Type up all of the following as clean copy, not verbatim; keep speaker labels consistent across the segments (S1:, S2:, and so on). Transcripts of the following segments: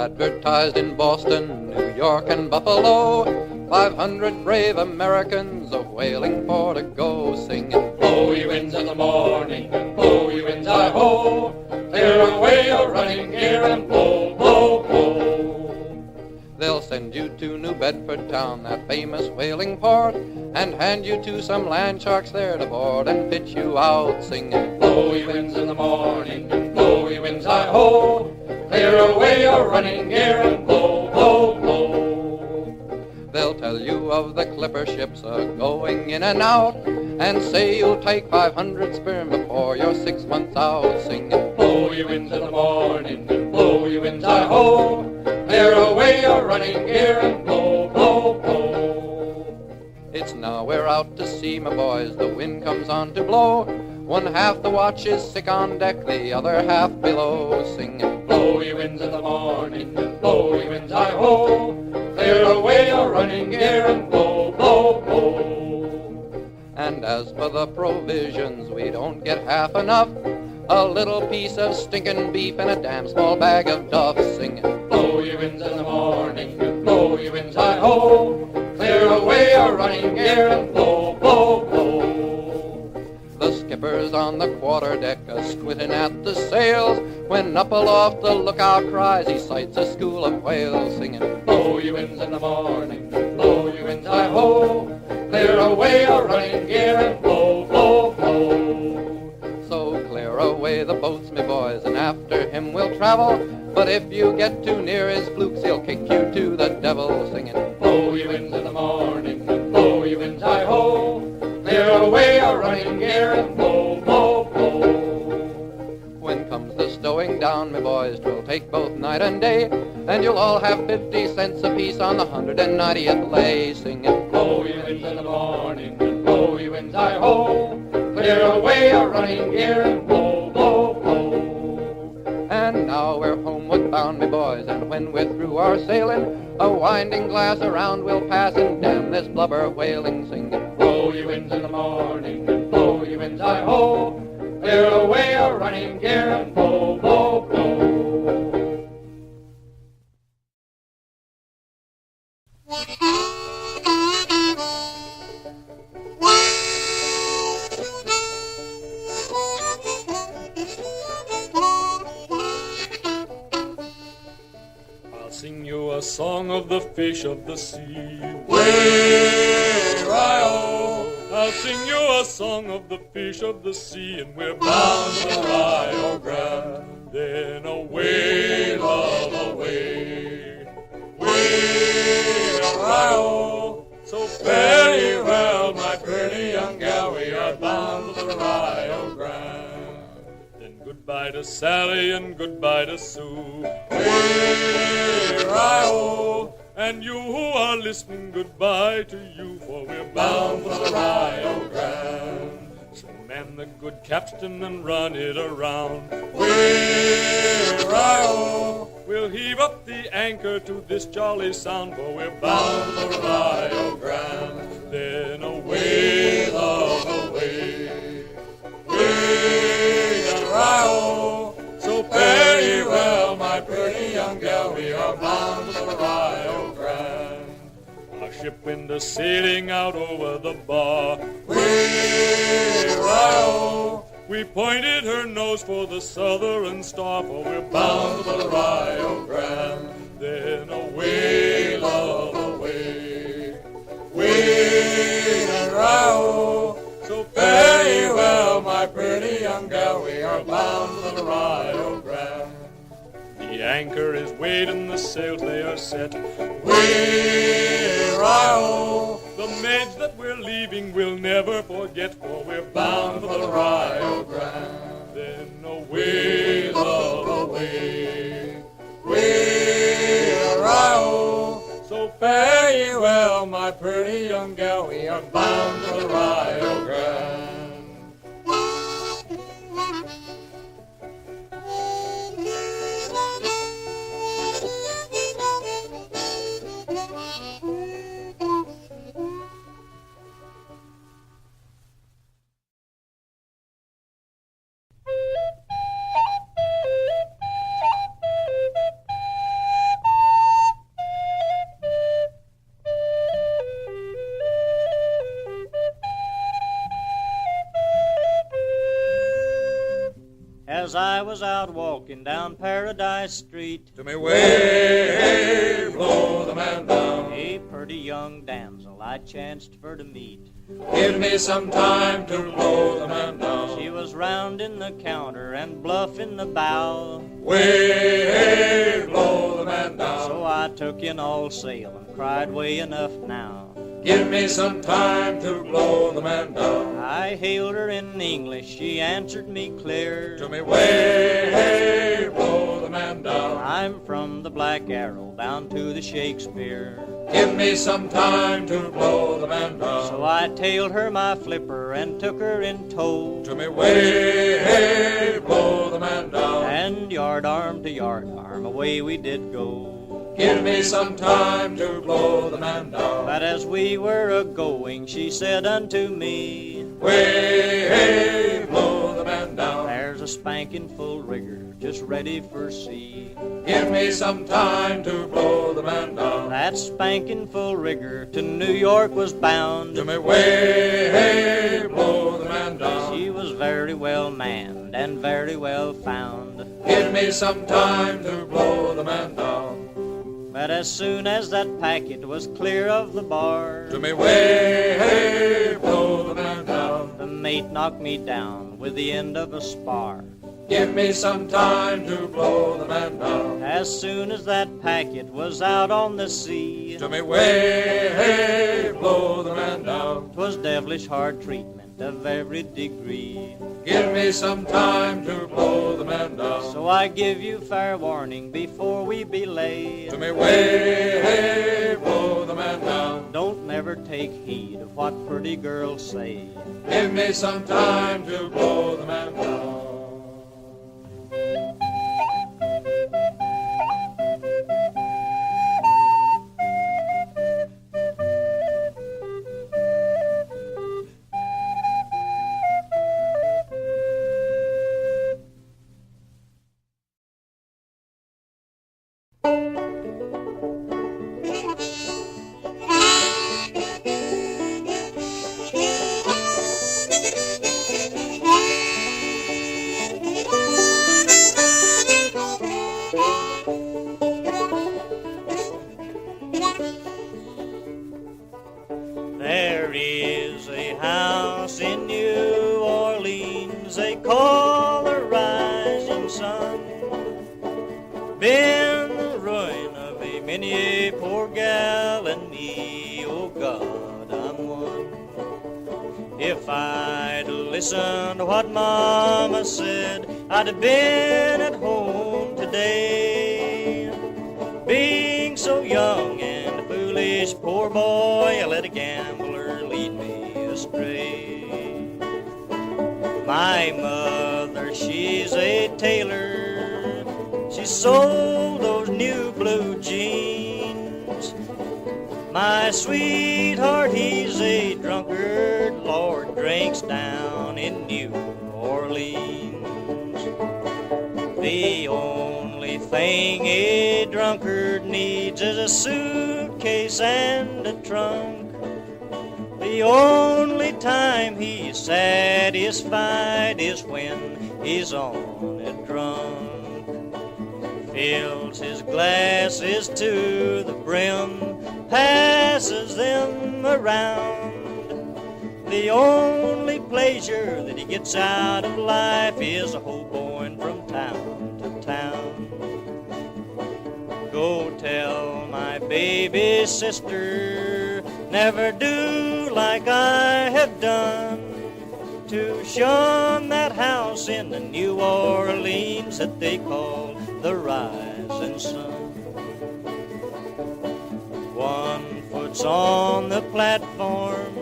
S1: advertised in Boston, New York, and Buffalo. 500 brave Americans a whaling for to go, singing,
S2: "Blow ye winds in the morning, and blow ye winds, I-ho! Clear away your running gear and blow, blow, blow."
S1: They'll send you to New Bedford town, that famous whaling port, and hand you to some land sharks there to board and fit you out, singing,
S2: "Blow ye winds in the morning, and blow ye winds, I-ho! Clear away your running gear and blow, blow, blow."
S1: They'll tell you of the clipper ships going in and out, and say you'll take 500 sperm before you're 6 months out, singing,
S2: "Blow ye winds in the morning, and blow ye winds, I-ho! Clear away your running gear and blow, blow, blow."
S1: It's now we're out to sea, my boys, the wind comes on to blow. One half the watch is sick on deck, the other half below, singing,
S2: "Blow ye winds in the morning, and blow ye winds, I-ho! Clear away your running gear and blow, blow, blow."
S1: And as for the provisions, we don't get half enough. A little piece of stinking beef and a damn small bag of duff, singing,
S2: "Blow ye winds in the morning, and blow ye winds, I-ho! Clear away your running gear and blow, blow, blow."
S1: The skipper's on the quarterdeck a-squinting at the sails, when up aloft the lookout cries he sights a school of whales, singing,
S2: "Blow ye winds in the morning, and blow ye winds, I-ho! Clear away your running gear and blow, blow, blow."
S1: So clear away the boats, me boys, and after him we'll travel. But if you get too near his flukes, he'll kick you to the devil, singing,
S2: "Blow ye winds in the morning, and blow ye winds, I-ho! Clear away your running gear and blow, blow, blow."
S1: When comes the stowing down, me boys, 'twill take both night and day, and you'll all have 50 cents apiece on the 190th lay, singing,
S2: "Blow ye winds in the morning, and blow ye winds, I-ho! Clear away your running gear and blow, blow, blow."
S1: And now we're homeward bound, me boys, and when we're through our sailing, a winding glass around we'll pass, and damn this blubber whaling, singing,
S2: "Blow ye winds in the morning, and blow ye winds, I-ho! Clear away your running gear and blow, blow, blow."
S3: Sing you a song of the fish of the sea.
S2: Way-ri-o.
S3: I'll sing you a song of the fish of the sea, and we're bound for the Rio Grande. Then away, love, away.
S2: Way-ri-o.
S3: So fare ye well, my pretty young gal, we are bound for the Rio Grande. Then goodbye to Sally and goodbye to Sue.
S2: Way-ri-o.
S3: And you who are listening, goodbye to you, for we're
S2: Bound for the Rio Grande.
S3: So man the good capstan and run it around.
S2: Way-ri-o.
S3: We'll heave up the anchor to this jolly sound, for we're
S2: Bound
S3: bound
S2: for the Rio Grande.
S3: then
S2: Way,
S3: away.
S2: love, away. Way-ri-o.
S3: So
S2: Fare ye well, my pretty young gal, we are bound for the Rio Grande.
S3: our ship went a sailing out over the bar.
S2: Way-ri-o.
S3: We pointed her nose for the southern star, for we're
S2: Bound
S3: bound
S2: for the Rio Grande.
S3: then
S2: Way,
S3: away.
S2: love, away. Way-ri-o.
S3: So
S2: Fare ye well, my pretty young gal, we are bound for the Rio Grande.
S3: the anchor is weighed and the sails they are set.
S2: Way-ri-o.
S3: The maids that we're leaving we'll never forget, for we're
S2: Bound
S3: bound
S2: for the Rio Grande.
S3: then
S2: Way,
S3: away.
S2: love, away. Way-ri-o.
S3: So
S2: Fare ye well, my pretty young gal, we are bound for the Rio Grande.
S4: as I was out walking down Paradise Street.
S2: To me way blow the man down.
S4: A pretty young damsel I chanced for to meet.
S2: Give me some time to blow the man down.
S4: She was rounding the counter and bluffing the bow.
S2: Way blow the man down.
S4: So I took in all sail and cried, way enough now.
S2: Give me some time to blow the man down.
S4: I hailed her in English, she answered me clear.
S2: To me way blow the man down.
S4: I'm from the Black Arrow down to the Shakespeare.
S2: Give me some time to blow the man down.
S4: So I tailed her my flipper and took her in tow.
S2: To me way blow the man down.
S4: And yard arm to yard arm away we did go.
S2: Give me some time to blow the man down.
S4: But as we were a-going, she said unto me,
S2: way blow the man down.
S4: there's a spanking full rigger just ready for sea.
S2: Give me some time to blow the man down.
S4: That spanking full rigger to New York was bound.
S2: To me way blow the man down.
S4: She was very well manned and very well found.
S2: Give me some time to blow the man down.
S4: But as soon as that packet was clear of the bar,
S2: To me way blow the man down.
S4: the mate knocked me down with the end of a spar.
S2: Give me some time to blow the man down.
S4: As soon as that packet was out on the sea,
S2: To me way blow the man down.
S4: 'twas devilish hard treatment of every degree.
S2: Give me some time to blow the man down.
S4: So I give you fair warning before we belay.
S2: To me way blow the man down.
S4: Don't never take heed of what pretty girls say.
S2: Give me some time to blow the man down.
S4: There is a house in New Orleans they call the Rising Sun. Been the ruin of a many a poor gal and me, oh God, I'm one. If I'd listened to what Mama said, I'd have been at home today. Being so young and foolish, poor boy, I let a gambler lead me astray. My mother, she's a tailor. She sold those new blue jeans. My sweetheart, he's a drunkard. Lord, drinks down in New Orleans. The only thing a drunkard needs is a suitcase and a trunk. The only time he's satisfied is when he's on a drunk. Fills his glasses to the brim, passes them around. The only pleasure that he gets out of life is a hoboing from town to town. Go tell my baby sister, never do like I have done, to shun that house in the New Orleans that they call the Rising Sun. One foot's on the platform,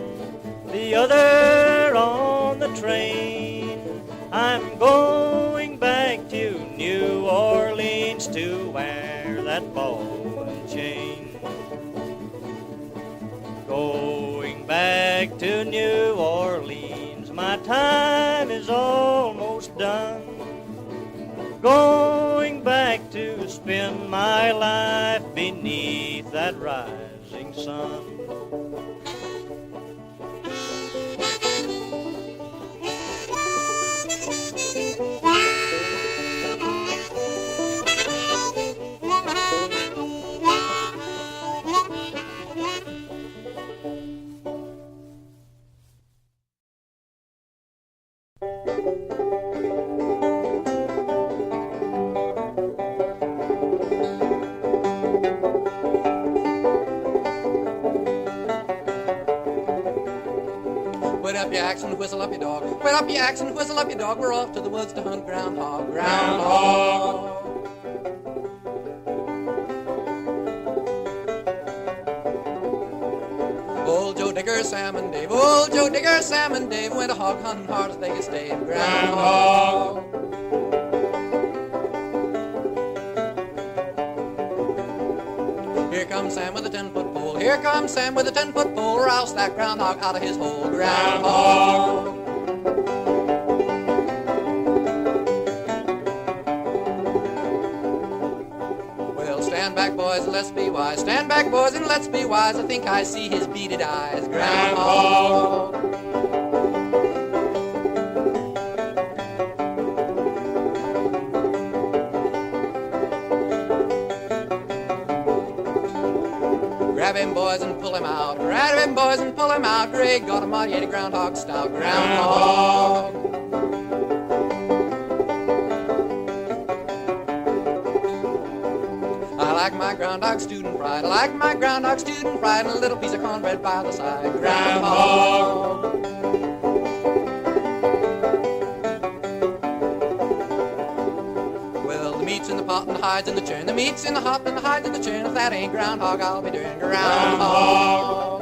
S4: the other on the train. I'm going back to New Orleans to wear that ball and chain. Going back to New Orleans, my time is almost done. Going back to spend my life beneath that rising sun.
S1: Wait up your axe and whistle up your dog. Wait up your axe and whistle up your dog. We're off to the woods to hunt groundhog. Groundhog. Old Joe Digger, Sam and Dave. Old Joe Digger, Sam and Dave went a hog hunting hard as they could stay. Groundhog. Here comes Sam with a 10-foot pole. Here comes Sam with a 10-foot pole. Rouse that groundhog out of his hole. Groundhog. Well, stand back, boys, and let's be wise. Stand back, boys, and let's be wise. I think I see his beaded eyes. Groundhog. Grab him, boys, and pull him out. Grab him, boys, and pull him out. Greg got a mighty groundhog stout. Groundhog. I like my groundhog student fried. I like my groundhog student fried, and a little piece of cornbread by the side. Groundhog. The meat's in the pot and the hide's in the churn. The meat's in the hot and the hide's in the churn. If that ain't groundhog, I'll be doing groundhog.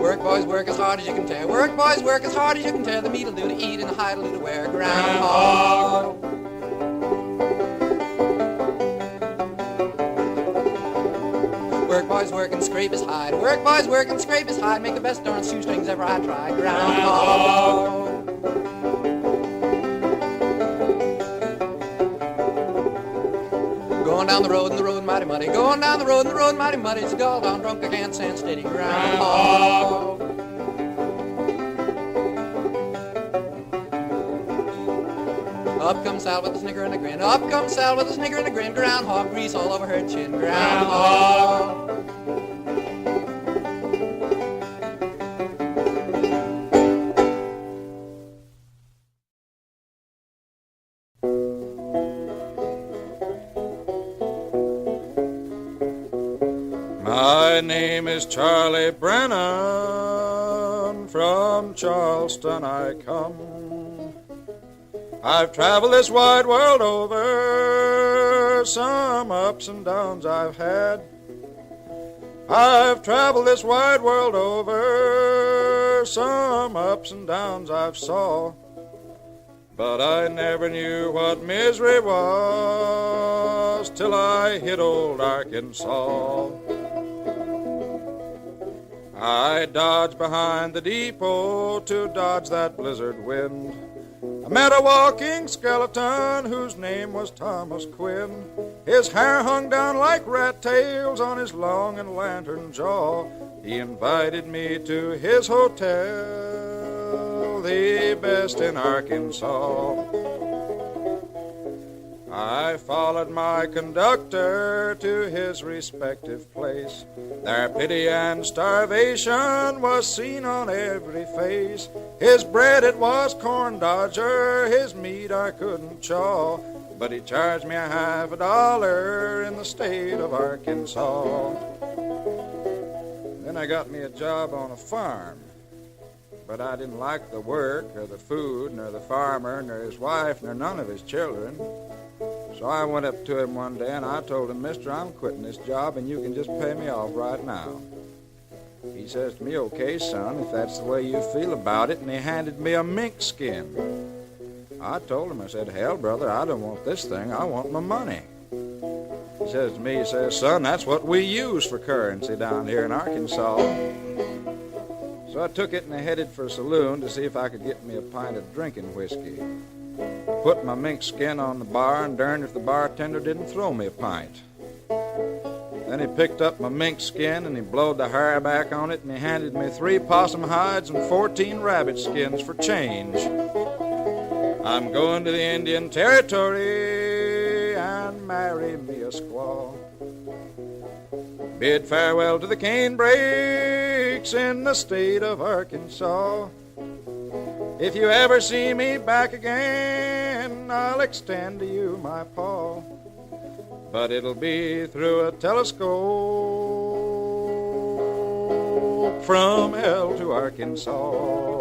S1: Work, boys, work as hard as you can tear. Work, boys, work as hard as you can tear. The meat'll do to eat and the hide'll do to wear. Groundhog. Work, boys, work and scrape his hide. Work, boys, work and scrape his hide. Make the best darn shoestrings ever I tried. Groundhog. Going down the road and the road mighty muddy. Going down the road and the road mighty muddy. It's gall down drunk, I can't stand steady. Groundhog. Up comes Sal with a snigger and a grin. Up comes Sal with a snigger and a grin. Groundhog grease all over her chin. Groundhog.
S5: My name is Charlie Brennan. From Charleston I come. I've traveled this wide world over. Some ups and downs I've had. I've traveled this wide world over. Some ups and downs I've saw. But I never knew what misery was till I hit old Arkansas. I dodged behind the depot to dodge that blizzard wind. I met a walking skeleton whose name was Thomas Quinn. His hair hung down like rat tails on his long and lantern jaw. He invited me to his hotel, the best in Arkansas. I followed my conductor to his respective place. There pity and starvation was seen on every face. His bread it was corn dodger, his meat I couldn't chaw, but he charged me $50 in the state of Arkansas. Then I got me a job on a farm, but I didn't like the work or the food, nor the farmer, nor his wife, nor none of his children. So I went up to him one day and I told him, "Mister, I'm quitting this job and you can just pay me off right now." He says to me, "Okay, son, if that's the way you feel about it," and he handed me a mink skin. I told him, I said, "Hell, brother, I don't want this thing, I want my money." He says to me, he says, "Son, that's what we use for currency down here in Arkansas." So I took it and I headed for a saloon to see if I could get me a pint of drinking whiskey. Put my mink skin on the bar, and darned if the bartender didn't throw me a pint. Then he picked up my mink skin and he blowed the hair back on it, and he handed me 3 possum hides and 14 rabbit skins for change. I'm going to the Indian Territory and marry me a squaw. Bid farewell to the canebrake lakes in the state of Arkansas. If you ever see me back again, I'll extend to you my paw. But it'll be through a telescope from hell to Arkansas.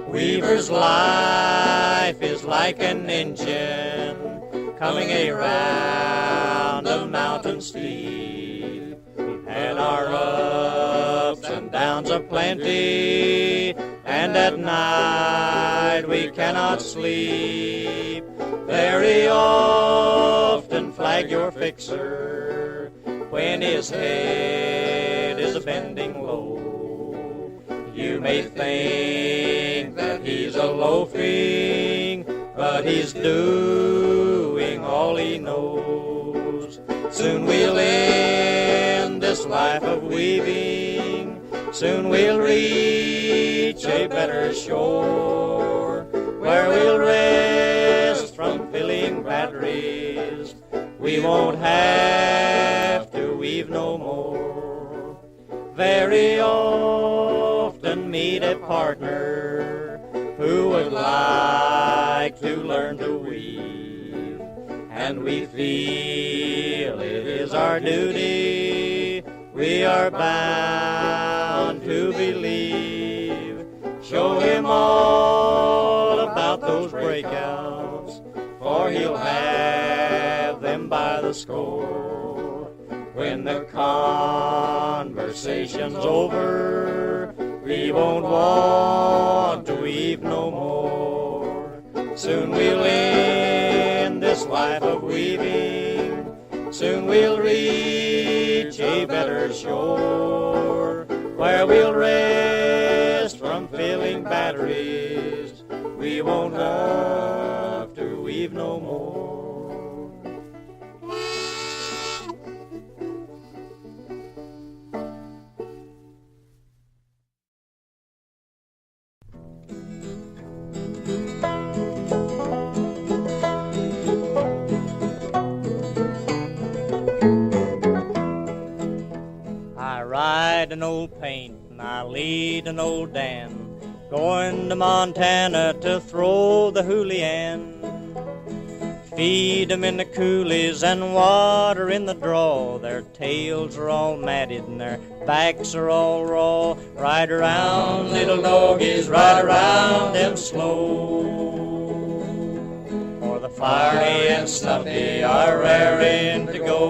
S4: Weaver's life is like an engine coming around a mountain steep. We've had our ups and downs aplenty, and at night we cannot sleep. Very often flag your fixer when his head is bending low. You may think that he's a loafing, but he's doing all he knows. Soon we'll end this life of weaving. Soon we'll reach a better shore, where we'll rest from filling batteries. We won't have to weave no more. Very often meet a partner who would like to learn to weave, and we feel it is our duty, we are bound to believe. Show him all about those breakouts, for he'll have them by the score. When the conversation's over, we won't want to weave no more. Soon we'll end this life of weaving. Soon we'll reach a better shore, where we'll rest from filling batteries. We won't have to weave no more. I ride an old paint and I lead an old Dan, going to Montana to throw the Julienne. Feed 'em in the coulees and water in the draw. Their tails are all matted and their backs are all raw. Ride around, little doggies, ride around them slow. For the fiery and snuffy are raring to go.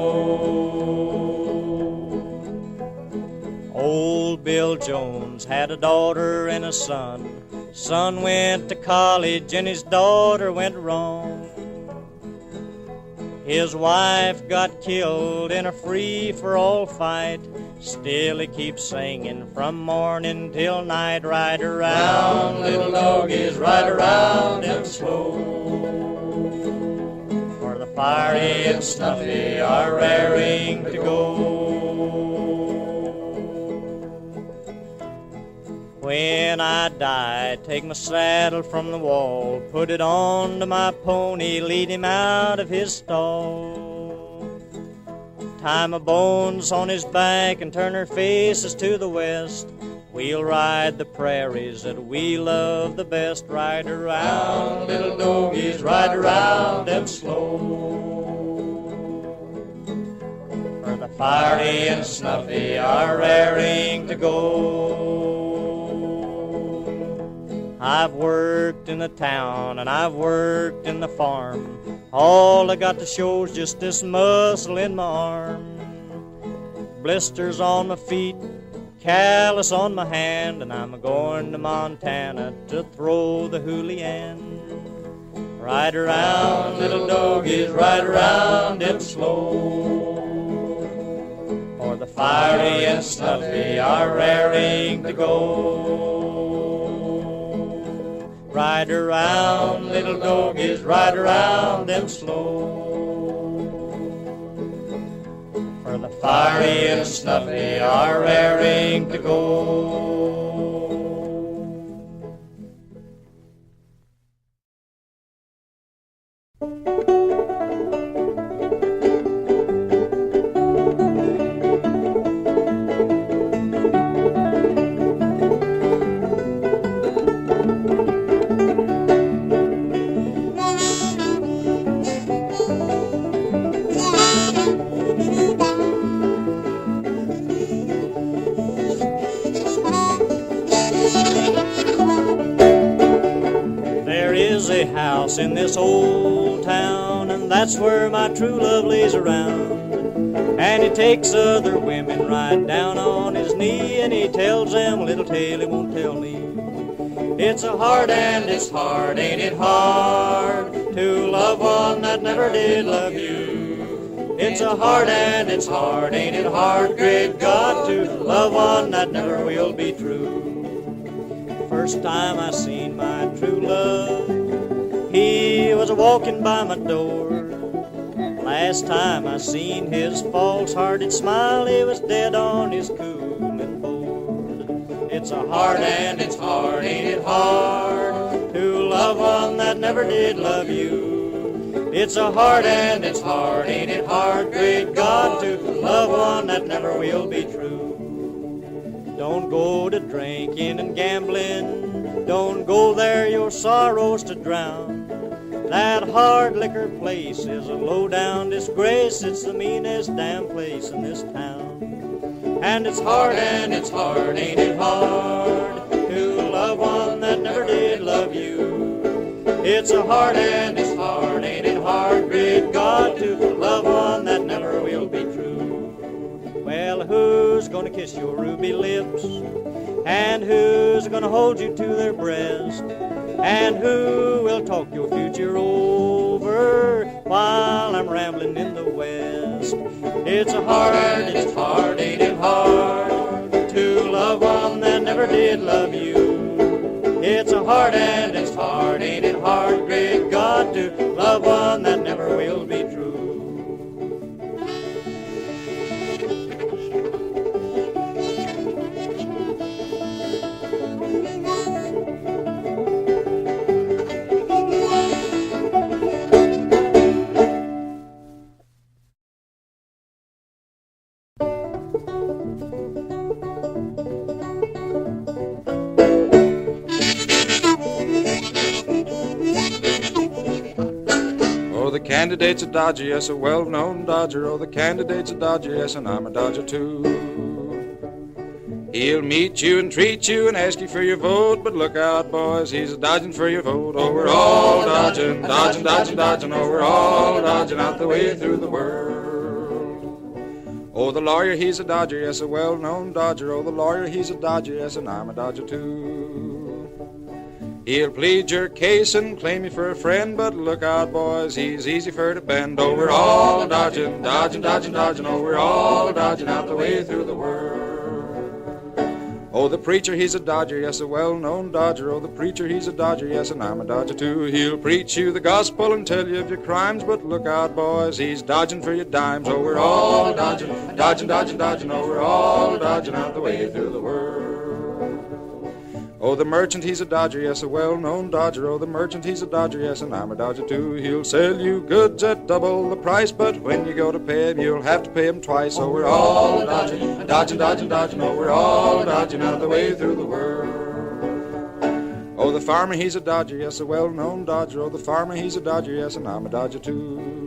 S4: Old Bill Jones had a daughter and a son. Son went to college and his daughter went wrong. His wife got killed in a free-for-all fight. Still he keeps singing from morning till night. Ride around, little doggies, ride around them slow. For the fiery and snuffy are raring to go. When I die, take my saddle from the wall, put it on to my pony, lead him out of his stall. Tie my bones on his back and turn her faces to the west. We'll ride the prairies that we love the best. Ride around, little doggies, ride around them slow. For the fiery and snuffy are raring to go. I've worked in the town and I've worked in the farm. All I got to show is just this muscle in my arm. Blisters on my feet callus on my hand, and I'm a-going to Montana to throw the Julienne. Ride around, little doggies, ride around them slow, for the fiery and snuffy are raring to go. Ride around, little doggies, ride around them slow, for the fiery and snuffy are raring to go. In this old town, and that's where my true love lays around. And he takes other women right down on his knee, and he tells them a little tale he won't tell me. It's a hard and it's hard, ain't it hard, to love one that never did love you. It's a hard and it's hard, ain't it hard, great God, to love one that never will be true. First time I seen my true love, he was a-walking by my door. Last time I seen his false-hearted smile, he was dead on his cooling board. It's a hard and it's hard, ain't it hard, to love one that never did love you. It's a hard and it's hard, ain't it hard, great God, to love one that never will be true. Don't go to drinking and gambling, don't go there your sorrows to drown. That hard liquor place is a low-down disgrace. It's the meanest damn place in this town. And it's hard and it's hard, ain't it hard, to love one that never did love you. It's a hard and it's hard, ain't it hard, great God, to love one that never will be true. Well, who's gonna kiss your ruby lips? And who's gonna hold you to their breast? And who will talk your future over while I'm rambling in the West? It's a hard, it's hard, ain't it hard, to love one that never did love you. It's a hard and it's hard, ain't it hard, great God, to love one that never will be true.
S5: Candidate's a dodger, yes, a well-known dodger. Oh, the candidate's a dodger, yes, and I'm a dodger too. He'll meet you and treat you and ask you for your vote, but look out, boys, he's a dodging for your vote. Oh, we're all dodging, dodging, dodging, dodging. Oh, we're all dodging out the way through the world. Oh, the lawyer, he's a dodger, yes, a well-known dodger. Oh, the lawyer, he's a dodger, yes, and I'm a dodger too. He'll plead your case and claim you for a friend, but look out, boys, he's easy for to bend. Oh, we're all dodging, dodging, dodging, dodging. Oh, we're all dodging out the way through the world. Oh, the preacher, he's a dodger, yes, a well-known dodger. Oh, the preacher, he's a dodger, yes, and I'm a dodger too. He'll preach you the gospel and tell you of your crimes, but look out, boys, he's dodging for your dimes. Oh, we're all dodging, dodging, dodging, dodging. Oh, we're all dodging out the way through the world. Oh, the merchant, he's a dodger, yes, a well-known dodger. Oh, the merchant, he's a dodger, yes, and I'm a dodger too. He'll sell you goods at double the price, but when you go to pay him, you'll have to pay him twice. Oh, we're all dodging, dodging, dodging, dodging. Oh, we're all dodging out the way through the world. Oh, the farmer, he's a dodger, yes, a well-known dodger. Oh, the farmer, he's a dodger, yes, and I'm a dodger too.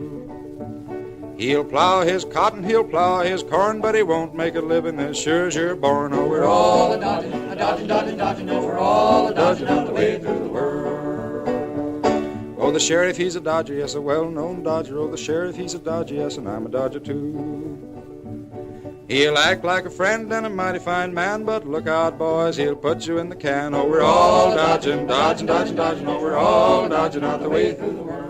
S5: He'll plow his cotton, he'll plow his corn, but he won't make a living as sure as you're born. Oh, we're all a-dodging, a-dodging, dodging, dodging. Oh, we're all a-dodging out the way through the world. Oh, the sheriff, he's a dodger, yes, a well-known dodger. Oh, the sheriff, he's a dodger, yes, and I'm a dodger too. He'll act like a friend and a mighty fine man, but look out, boys, he'll put you in the can. Oh, we're all dodging, dodging, dodging, dodging. Oh, we're all dodging out the way through the world.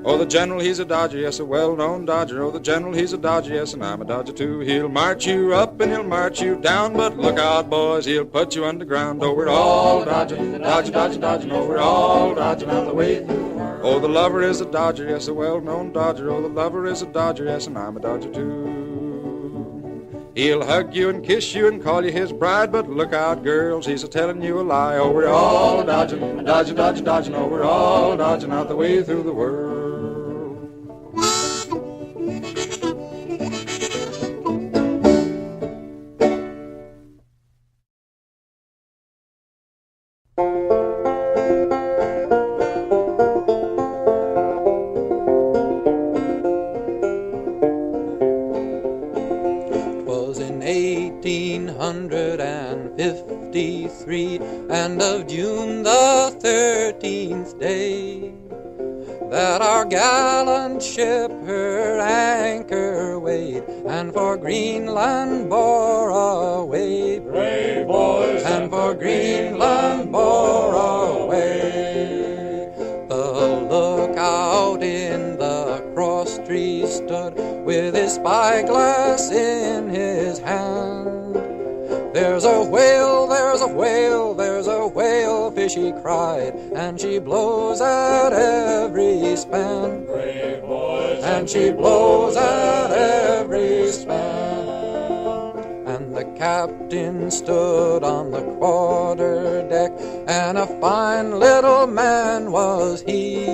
S5: Oh, the general, he's a dodger, yes, a well-known dodger. Oh, the general, he's a dodger, yes, and I'm a dodger too. He'll march you up and he'll march you down, but look out, boys, he'll put you underground. Oh, we're all dodging, dodging, dodging, dodging. Oh, we're all dodging out the way through the world. Oh, the lover is a dodger, yes, a well-known dodger. Oh, the lover is a dodger, yes, and I'm a dodger too. He'll hug you and kiss you and call you his bride, but look out, girls, he's a-telling you a lie. Oh, we're all dodging, dodging, dodging, dodging. Oh, we're all dodging out the way through the world.
S1: 1853, and of June the 13th day, that our gallant ship her anchor weighed, and for Greenland bore away.
S2: Brave boys,
S1: and for Greenland bore away. The lookout in the cross tree stood, with his spyglass in his hand. There's a whale, there's a whale, there's a whalefish, he cried, and she blows at every span.
S2: brave boys,
S1: And she blows at every span. And the captain stood on the quarter deck, and a fine little man was he.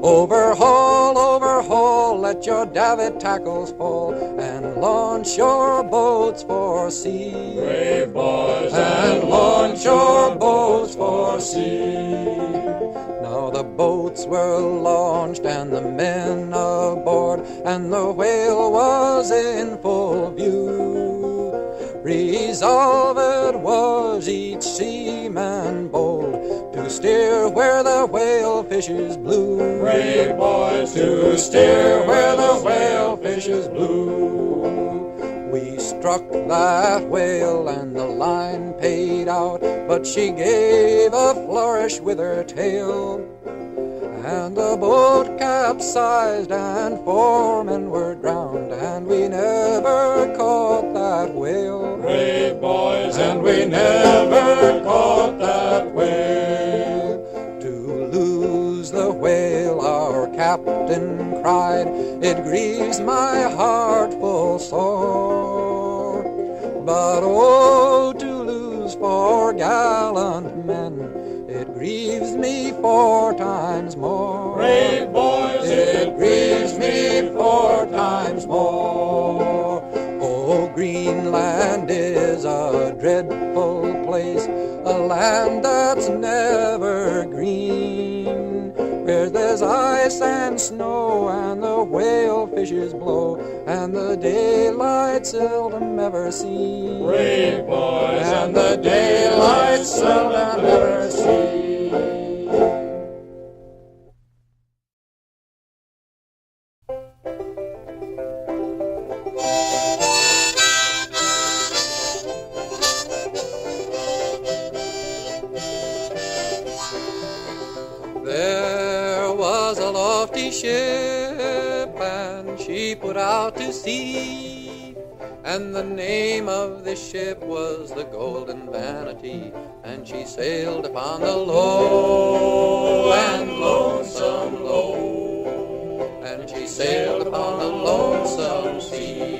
S1: Overhaul, overhaul, let your davit tackles fall, and launch your boats for sea.
S2: brave boys,
S1: And launch your boats for sea. Now the boats were launched and the men aboard, and the whale was in full view. Resolved was each seaman bold, to steer where the whalefish is blue.
S2: brave boys,
S1: To steer where the whalefish is blue. We struck that whale and the line paid out, but she gave a flourish with her tail, and the boat capsized and 4 men were drowned, and we never caught that whale.
S2: brave boys,
S1: And we never caught that whale. To lose the whale, our captain cried, it grieves my heart full sore. But oh, to lose 4 gallant men, it grieves me 4 times more.
S2: brave boys,
S1: It grieves me 4 times more. Oh, Greenland is a dreadful place, a land that's never green, where there's ice and snow and the whalefishes blow, and the daylight seldom ever seen.
S2: brave boys,
S1: And the daylight seldom ever seen. There was a lofty ship, and she put out to sea, and the name of the ship was the Golden Vanity, and she sailed upon the low and lonesome low, and she sailed upon the lonesome sea.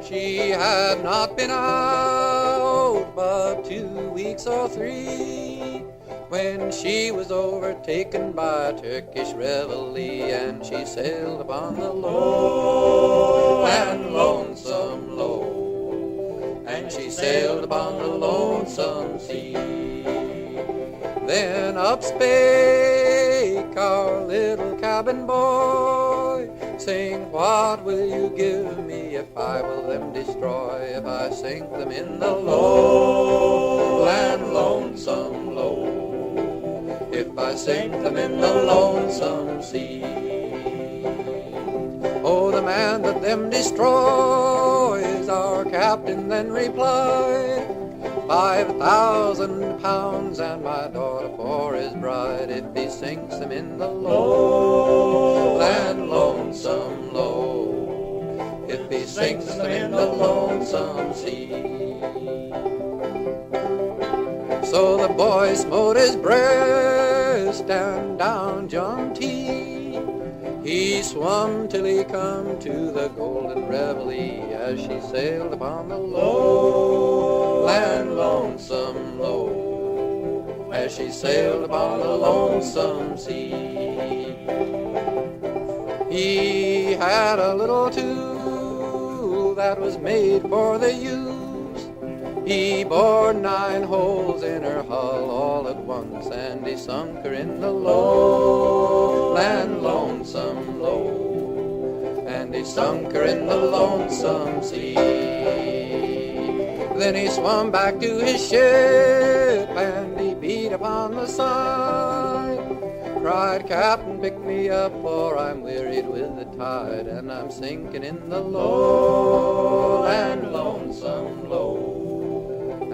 S1: She had not been out but 2 weeks or 3, when she was overtaken by a Turkish reveille, and she sailed upon the low and lonesome low, and she sailed upon the lonesome sea. Then up spake our little cabin boy, saying, what will you give me if I will them destroy, if I sink them in the low and lonesome low, if I sink them in the lonesome sea? Oh, the man that them destroys, our captain then replied, 5,000 pounds and my daughter for his bride, if he sinks them in the lowland lonesome low, if he sinks them in the lonesome sea. So the boy smote his breast and down jumped he. He swum till he come to the Golden Reveille as she sailed upon the lowland lonesome low, as she sailed upon the lonesome sea. He had a little tool that was made for the use. He bored 9 holes in her hull all at once, and he sunk her in the lowland lonesome low, and he sunk her in the lonesome sea. Then he swam back to his ship, and he beat upon the side, cried, "Captain, pick me up, for I'm wearied with the tide, and I'm sinking in the lowland lonesome low,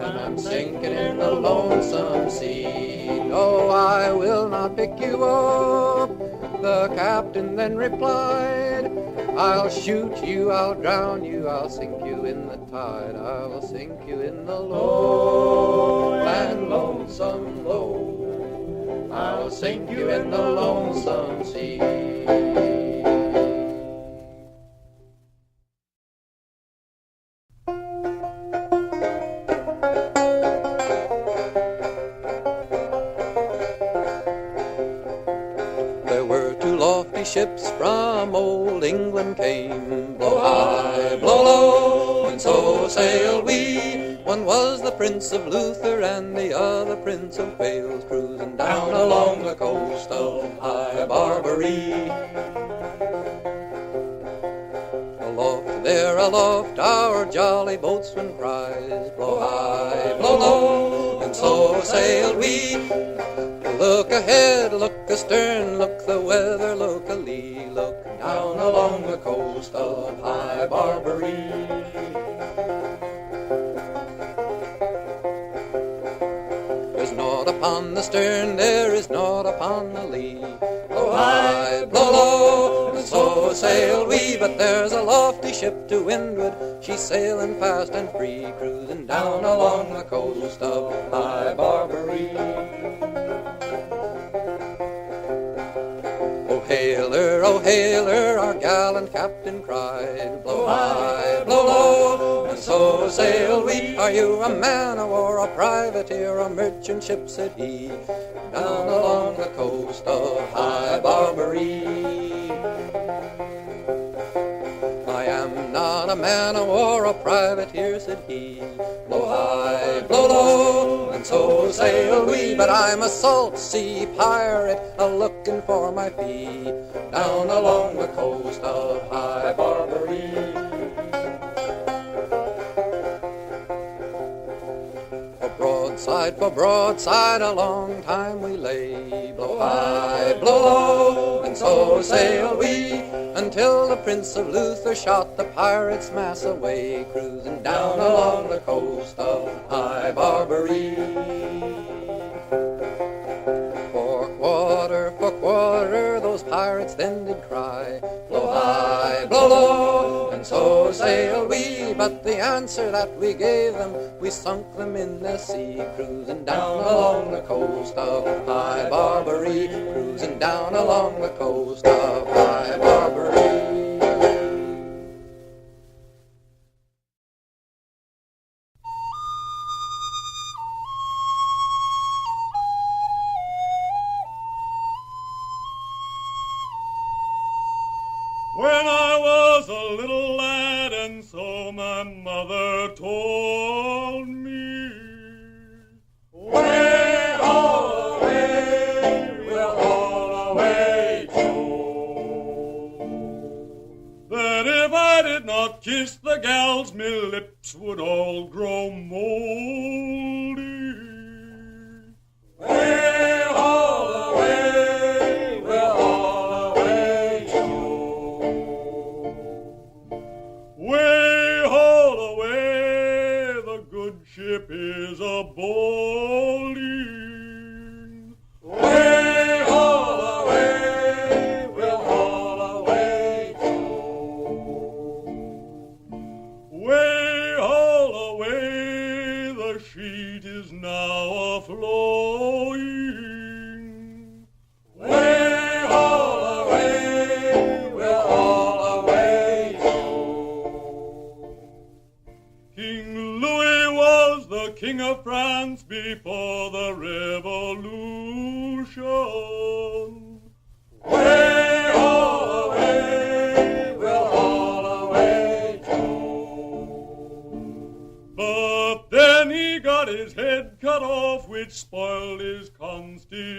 S1: and I'm sinking in the lonesome sea. No, I will not pick you up," the captain then replied. "I'll shoot you, I'll drown you, I'll sink you in the tide, I'll sink you in the lowland lonesome low, I'll sink you in the lonesome sea." Ships from old England came, blow high, blow low, and so sailed we. One was the Prince of Luther and the other Prince of Wales, cruising down along the coast of High Barbary. Aloft there, aloft, our jolly boatswain cries, blow high, blow low, and so sailed we. Look ahead, look astern, look the weather, look alee, look down along the coast of High Barbary. There's naught upon the stern, there is naught upon the lee. Blow high, blow low, and so sail we, but there's a lofty ship to windward, she's sailing fast and free, cruising down along the coast of High Barbary. Oh, hail her, our gallant captain cried, blow high, blow low, and so sail we. Are you a man of war, a privateer, a merchant ship, said he, down along the coast of High Barbary. I am not a man of war, a privateer, said he, blow high, blow low, and so sail we. But I'm a salt sea pirate, a-looking for my fee, down along the coast of High Barbary. For broadside, a long time we lay, blow high, blow low, and so sail we, until the Prince of Luther shot the pirate's mass away, cruising down along the coast of High Barbary. For quarter, those pirates then did cry, blow high, blow low, and so sail we. But the answer that we gave them, we sunk them in the sea, cruising down along the coast of High Barbary, cruising down along the coast of High Barbary.
S3: When I was a little lad, and so my mother told me, way all away, we'll all away too. That if I did not kiss the gals, me lips would all grow moldy. Way all away, we'll all away too. ship is a-bowling.
S2: Way haul away, we'll haul away too.
S3: Way haul away, the sheet is now a-flowing.
S2: Way haul away, we'll haul away too.
S3: King Louis was the King of France before the Revolution.
S2: Way haul away, we'll haul away too.
S3: But then he got his head cut off, which spoiled his constitution.